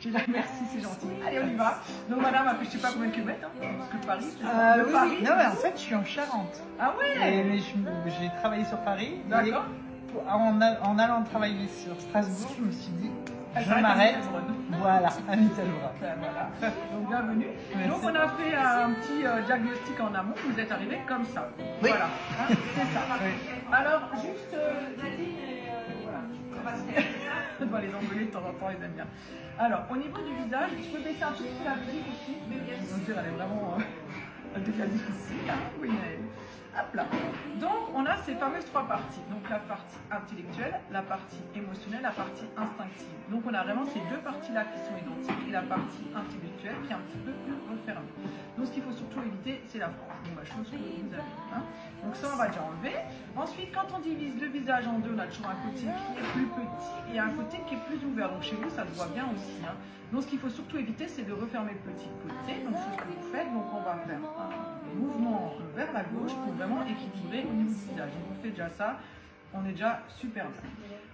Je dis merci, c'est gentil. Allez, on y va. Donc madame a fait je sais pas combien de kilomètres, hein, parce que Paris, oui, Paris. Oui. Non, mais en fait, je suis en Charente. Ah ouais. Mais j'ai travaillé sur Paris. D'accord. En allant travailler sur Strasbourg, je me suis dit, je s'arrête m'arrête. à Voilà, à Mittelbrun. Voilà. Donc bienvenue. Merci. Donc on a fait un petit diagnostic en amont. Vous êtes arrivé comme ça. Oui. Voilà. Hein, c'est ça. Oui. Alors juste Nadine et voilà. On doit les engueuler de temps en temps, ils aiment bien. Alors au niveau du visage, je peux baisser un tout petit peu la musique aussi. Mais bien sûr, elle est vraiment difficile. Hein, oui, mais... Hop là. Donc on a ces fameuses trois parties. Donc la partie intellectuelle, la partie émotionnelle, la partie instinctive. Donc on a vraiment ces deux parties-là qui sont identiques et la partie intellectuelle qui est un petit peu plus refermée. Donc ce qu'il faut surtout éviter, c'est la frange. Donc la chose que vous avez. Hein. Donc ça on va déjà enlever. Ensuite, quand on divise le visage en deux, on a toujours un côté qui est plus petit et un côté qui est plus ouvert. Donc chez vous, ça se voit bien aussi. Hein. Donc ce qu'il faut surtout éviter, c'est de refermer le petit côté. Donc chose que vous faites. Donc on va faire un mouvement vers la gauche pour vraiment équilibrer au niveau du visage. Donc on fait déjà ça, on est déjà super bien.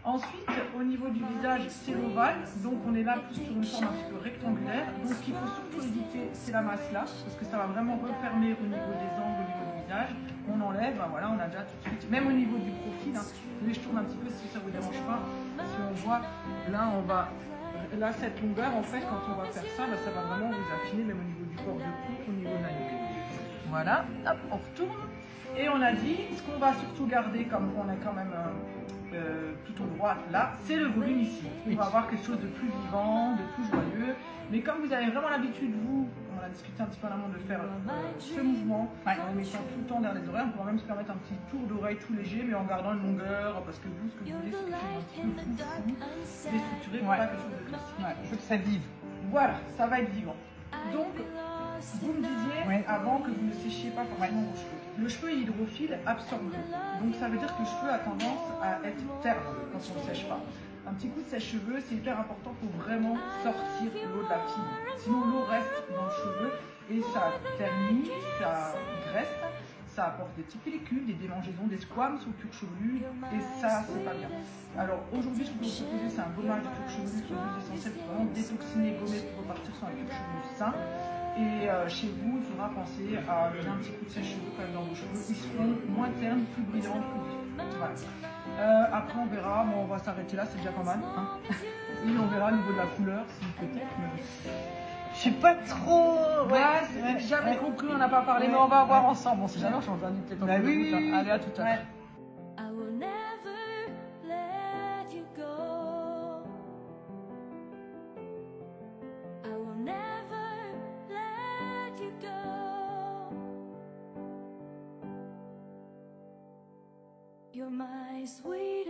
Ensuite, au niveau du visage, c'est l'ovale, donc on est là plus sur une forme un petit peu rectangulaire. Donc ce qu'il faut surtout éviter, c'est la masse là, parce que ça va vraiment refermer au niveau des angles, au niveau du visage. On enlève, ben voilà, on a déjà tout de suite, même au niveau du profil, hein, je tourne un petit peu si ça vous dérange pas. Si on voit, là on va, là cette longueur, en fait, quand on va faire ça, ben, ça va vraiment vous affiner, même au niveau du corps de cou, au niveau de la nuque. Voilà, hop, on retourne. Et on a dit, ce qu'on va surtout garder, comme on est quand même plutôt droite là, c'est le volume ici. On va avoir quelque chose de plus vivant, de plus joyeux. Mais comme vous avez vraiment l'habitude, vous, on a discuté un petit peu en amont de faire ce mouvement, en mettant tout le temps derrière les oreilles, on pourra même se permettre un petit tour d'oreille tout léger, mais en gardant une longueur, parce que vous, ce que vous voulez, c'est quelque chose d'un petit peu fou, déstructuré, pas quelque chose de classique. Je veux que ça vive. Voilà, ça va être vivant. Donc, vous me disiez avant que vous ne séchiez pas forcément vos cheveux. Le cheveu est hydrophile, absorbe l'eau. Donc ça veut dire que le cheveu a tendance à être terne quand on ne sèche pas. Un petit coup de sèche-cheveux, c'est hyper important pour vraiment sortir l'eau de la fibre. Sinon l'eau reste dans le cheveu et ça ternit, ça graisse, ça apporte des petites pellicules, des démangeaisons, des squames sur le cuir chevelu et ça c'est pas bien. Alors aujourd'hui, ce que je peux vous proposer, c'est un gommage de cuir chevelu qui est l'huile essentielle pour vraiment détoxiner, gommer pour repartir sur un cuir chevelu sain. Et chez vous, il faudra penser à donner un petit coup de sèche-cheveux quand même dans vos cheveux. Ils seront moins ternes, plus brillants, plus vifs. Voilà. Après, on verra. Bon, on va s'arrêter là, c'est déjà pas mal. Hein. Et on verra au niveau de la couleur, si peut-être. Je sais pas trop. Ouais, jamais compris, on n'a pas parlé, mais on va voir ensemble. Bon, si jamais on change d'avis, peut-être. Bah oui. Allez, à tout à l'heure. You're my sweet